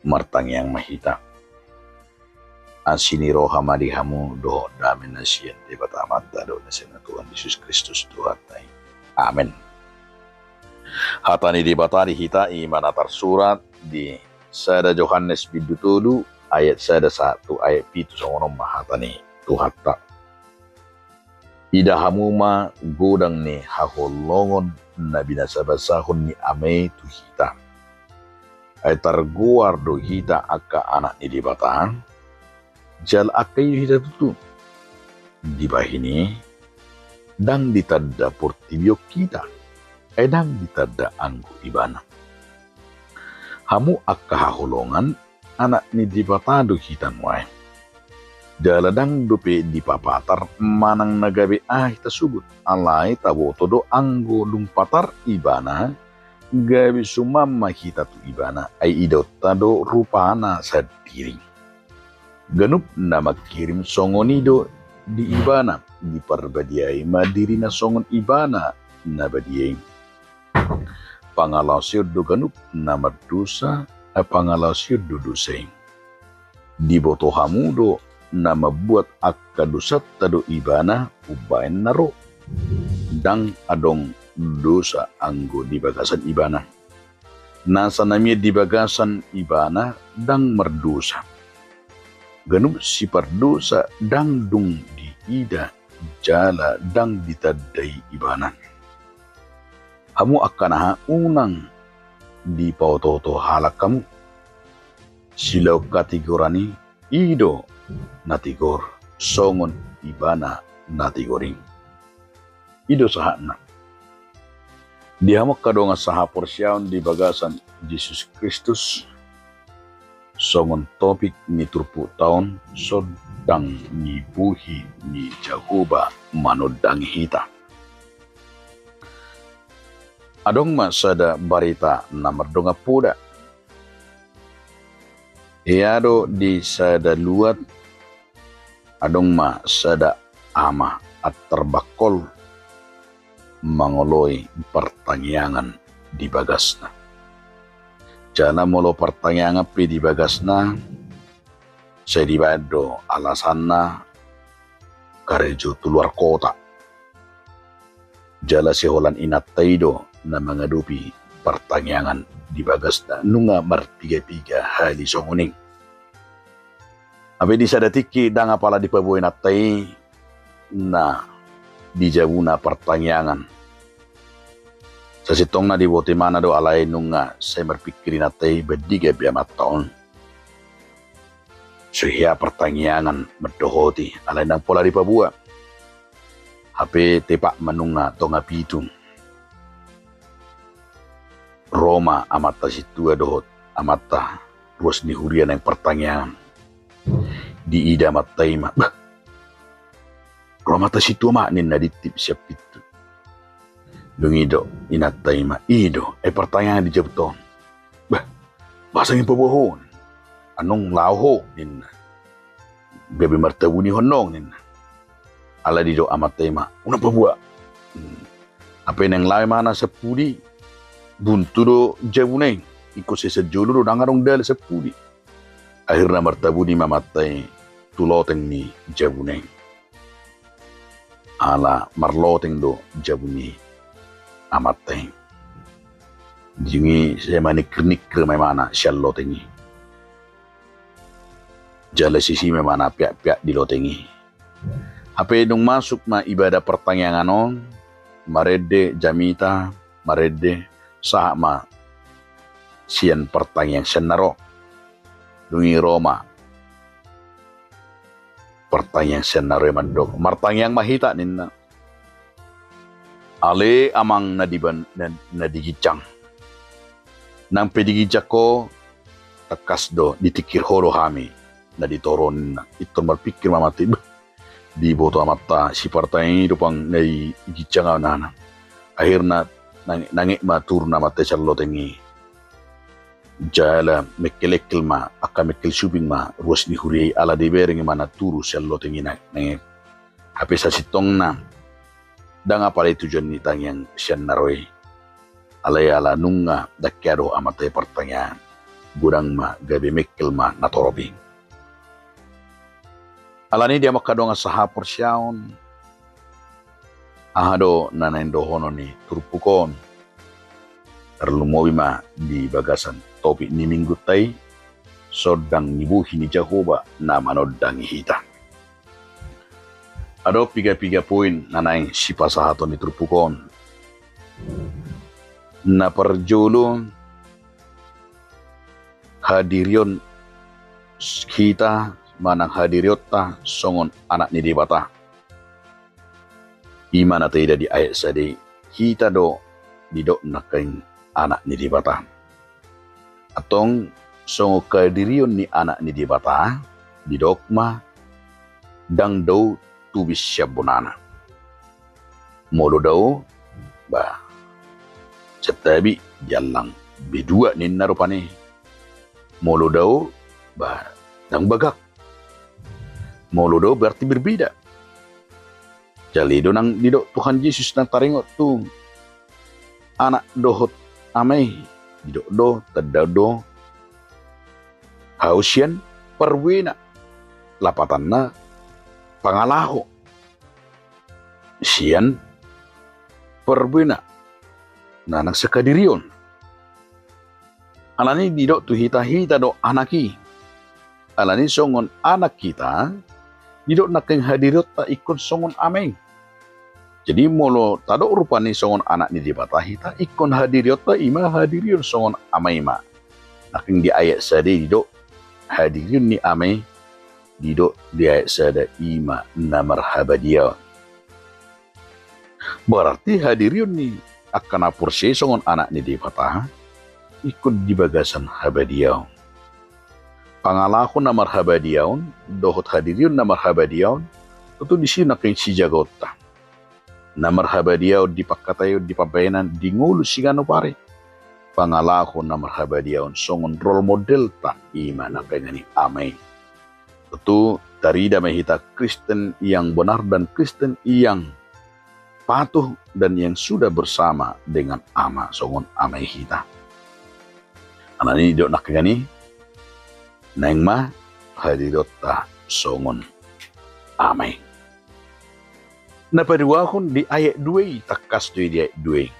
martang yang mahita. Asini roha madihamu doh damin nasian di batamat do nasina Tuhan Yesus Kristus Tuhan. Amin. Hatani di batari hita iman atar surat di sada Yohanes bidutulu ayat sada 1 ayat pitu songonom mahatani tuhatta. Ida hamuma godang ni haholongon na binasabasahon ni ame tu hita. Ay targuar do hita akka anak ni dibatan. Jal akka yu hita tutu. Dibahini dang ditanda portibiok kita. Ay dang ditanda anggo ibana. Hamu akka haholongan anak ni dibatado hita muay. Daladang dupe di papatar manang nagabi kita subut alay tabo todo anggo lumpatar ibana gabi sumama kita tu ibana ay idot tado rupana sadiri ganup na magkirim songonido di ibana di parbadiay madiri na songon ibana na badiyay pangalaw do ganup na mardusa ay pangalaw do dusay di boto hamudo na mabuat akadusat tado ibana ubain naro dang adong dosa anggo di bagasan ibana nasa namanya di bagasan ibana dang merdosa ganup si pardosa dang dung di ida jala dang ditadai ibana hamu akan unang di pautoto halak kamu silau kategorani ido natigor songon ibana natigoring ido sahana dihamak kadonga saha porsyaon di bagasan Yesus Kristus songon topik ni turpu taon sodang ni buhi ni Jahoba manodang hita adong masada barita namardonga puda iado di sada luat adong ma sada ama at terbakol mangoloy pertanyaan di bagasna. Jana molo pertanyaan pi di bagasna saya dibado alasanna karejo luar kota. Jala siholan inat taido na mengadupi pertanyaan di bagasna nunga marpiga-piga hali songuning. Abe di sadatiki dang apala di pabuin natai na dijabuna pertanyaan. Sasitong na di bote mana do alay nunga saya berpikirin natai bediga biamat taon. Suhia pertanyaan berdohoti alay nang pola di pabua. HP tepak menunga tonga pitung. Roma amata situa dohot amata ruas ni hurian yang pertanyaan. Di ida mataima kalau mata situ mak nina ditip siap itu dungido inataima ido pertanyaan di jabton bahasanya pebohon anong lauho nina bebe martabuni honong nina ala dido amataima una pabua apa yang lain mana sepudi buntu do jabuneng ikut sesejulu do dangarong dal sepudi akhirnya martabuni mamatay tuloteng ni jabuneng ala marloteng do jabuni amateng jingi saya manik-nikr memana syallotengi jala sisi memana piak-piak dilotengi apa dong masuk ma ibadah pertanyaan on marede jamita marede sahama sian pertanyaan senaro dungi Roma pertanyaan senare mandok martanyang mahita ninna ale amang nadigicang nang pedigijako takas do ditikir horo hami naditoron ito malpikir mamati di boto amata si partai do pang naigicang nana akhirna nangik matur na mate sallotengi jala mekelekkel ma akka mekel subing ma ruas ni huri ala de bereng mana turu sello tengina nge hape sa sitong na dang apa tujuan ni tang yang sian naroi ala nunga dakyado amate pertanyaan gudang ma gabi mekkel ma natorobi. Alani dia makadonga saha persyaun ahado nanendo hono ni turpukon terlumowi ma di bagasan topi ni minggu tai sodang nibuhi ni Jahoba na manodang hita. Ado piga-piga poin nanaing sipasahato ni turpukon. Na perjulu hadirion kita manang hadiriota songon anak ni debata. Imana taida di ayat sade kita do didok nakaing anak ni debata. Atong songo kadirion ni anak ni debata didokma dang do tubis syabunana. Molo do ba setabi jalang bidua ninna rupane. Molo do ba dang bagak. Molo berarti berbeda. Jadi do nang didok Tuhan Yesus nang taringot tu anak dohot amai didok do tadado hausian perwena lapatanna pangalaho sian perwena nanang sekadirion alani didok tu hita do anaki alani songon anak kita didok nakeng hadirot ta ikon songon ameng. Jadi molo tadok rupani songon anak ni dibata hita ikon hadirot ta ima hadirion songon amay ma. Nakeng di ayat sade didok hadirion ni amay didok di ayat sade ima na marhaba dia. Berarti hadirion ni akan apurse songon anak ni dibata ikon di bagasan habadiau. Pangalako na marhabadiaon, dohot hadirion na marhabadiaon, tentu di sini naking si jagota. Na marhabadiaon di pakatayo di pabayanan di ngulu sigano pare. Pangalako na marhabadiaon songon role model ta ima na kayani amay. Tentu tarida mahita Kristen yang benar dan Kristen yang patuh dan yang sudah bersama dengan ama songon amay hita. Anani dok nak kayani nang ma hadirota songon amay. Napaduahon di ayat 2 takas di ayat 2.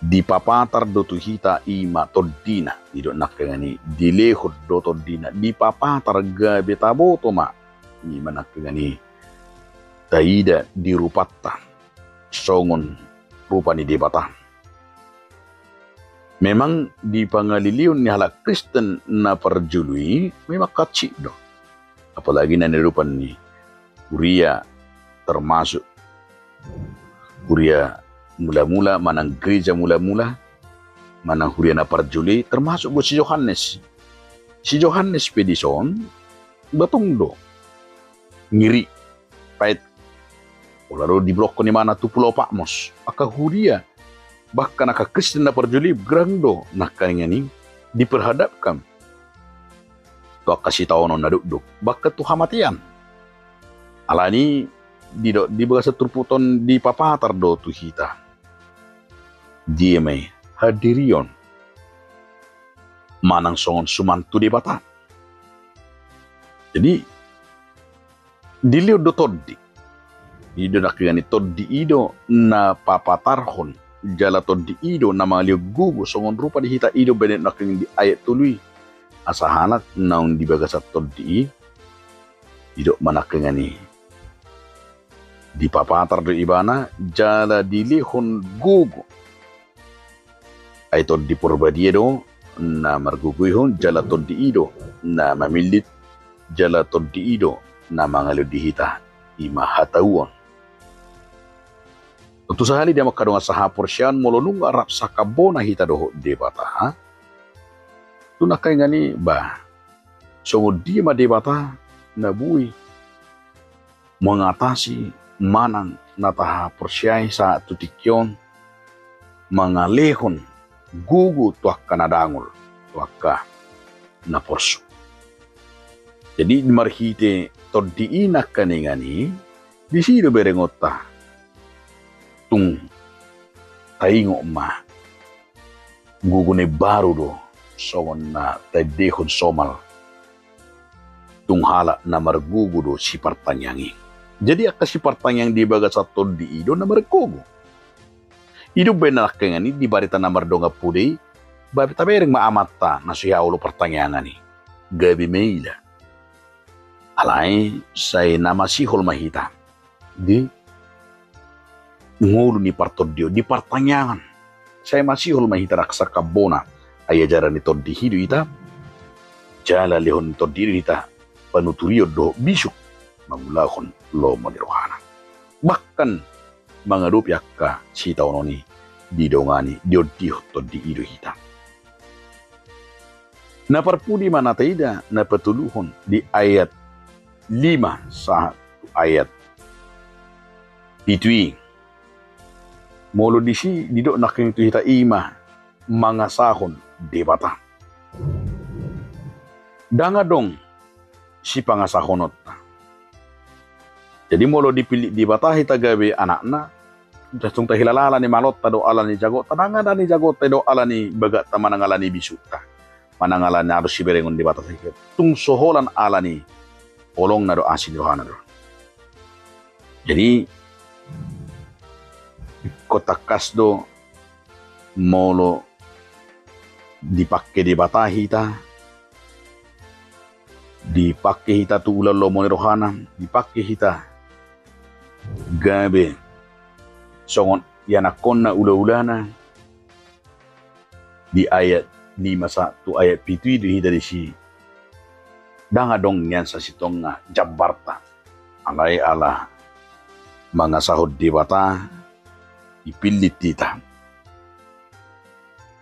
Di papatar do tuhita ima todina didok nakengani dilehod do todina di papatar gabe taboto ma ima nakengani taida dirupatta songon rupa ni debata. Memang di pangaliliun ni halak Kristen na perjului memang kacik do. Apalagi na nirupan ni Huria termasuk Huria mula-mula manang gereja mula-mula manang Huria na perjuli termasuk go si Yohanes. Si Yohanes Pedison batung do ngiri pait. Lalu di blok ni mana tu Pulau Pakmos. Aka Huria bahkan aka Kristen na perjuli grando nakangani diperhadapkan tu kasih tahu non naduk bahkan tu hamatian alani di bahasa turputon di papatar do tu hita dia may hadirion manang songon sumantu di bata. Jadi diliu do toddi ido nakangani toddi ido na papatarhon jala toddi ido nama liu gugu songon rupa di hita ido benet nakeng di ayat tului asahanak naun di bagasat toddi ido manakengani di papatar do ibana jala dilihon gugu ay toddi porbadia do na marguguihon jala toddi ido na mamilit jala toddi ido na mangalu di hita ima hatauon. Tentu sahali dia makadonga saha porsyan mololung arap sakabona hita doho debata. Tu nakay ngani ba. So dia ma debata nabui mengatasi manang nataha porsyay sa tutikyon mangalehon gugu tuak kanadangol tuak na porso. Jadi marhite toddiina kaningani di sino berengota tung taingo ma gugune baru do songon na tedehon somal tunghala na margugudo si partanyangi. Jadi akka si partanyang di baga sa di ido na margugo. Ido benak kengani di barita na mardonga pudi, babi tabereng maamata na siya ulo partanyangan ni. Gabi meila. Alay, say nama sihol mahita. Di ngulu ni partodio, di partanyangan. Saya masihol mahita raksa kabona, ayajaran ni todi hidu ita, jala lehon todi ita, panuturio do bisuk, mamulahon lo manirohana. Bahkan, mga rupiak ka sitaw noni, didongani, diodiho todi hidu ita. Naparpudi mana taida, napatuluhon di ayat 5 sa ayat pitui. Molo disi didok naking tu hita ima mga sahon debata. Danga dong si pangasahonot. Jadi molo dipilih debata hita gawe anakna, dasung tahilalala ni malot tado ala ni jago, tananga da ni jago tado ala ni bagat tamanangala ni bisuta. Manangala ni harus siberengon debata sakit. Tung soholan ala ni olong na do asin yohana do. Jadi kotakas do molo dipakai di batahita, dipakai hita tu ulah lo moni rohana, dipakai hita gabe songon yanakon na ula-ulana di ayat 5 ayat 7 di hita di si danga dong nyan sa sitong nga jabarta alay ala mga sahod di bata ipilit tita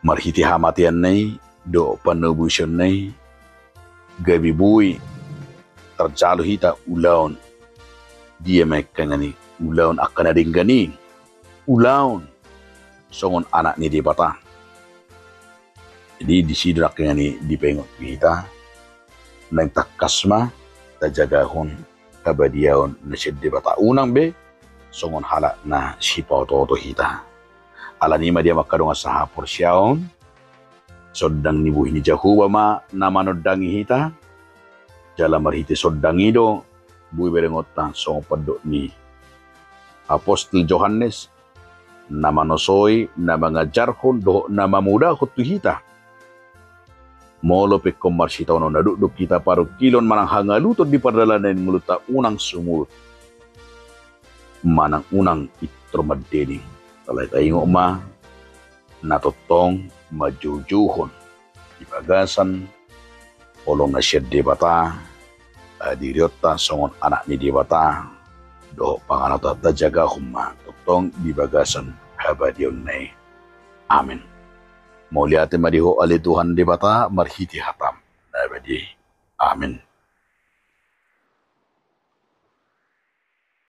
marhiti hamatian nay do panubusyon nay gabi buwi terjalo hita ulaon dia mereka ngani ulaon akan ading gani ulaon songon anak ni di bata jadi disidrak ngani dipengok kita nang takasma tajagahon kabadiyaon na siya di bata unang be songon hala na sipaw toto hita. Alanima dia makadong sa hapor siyaon, sodang nibuhi ni Jahuba ma namanoddangi hita, jala marhiti soddangi do, buhi berengota songon paddo ni Apostol Johannes, namanosoy na mga jarhon do namamuda kutu hita. Molo pe komarsitaw no naduduk kita paru kilon manang hangalutod di pardalanan muluta unang sumut. Manang unang itromadening talay tayo ma natotong majujuhon ibagasan olong na siya debata diriota songon anak ni debata do panganata tajaga humma totong ibagasan habadion nay amin mauliatin madiho ali Tuhan debata marhiti hatam nabadi amin.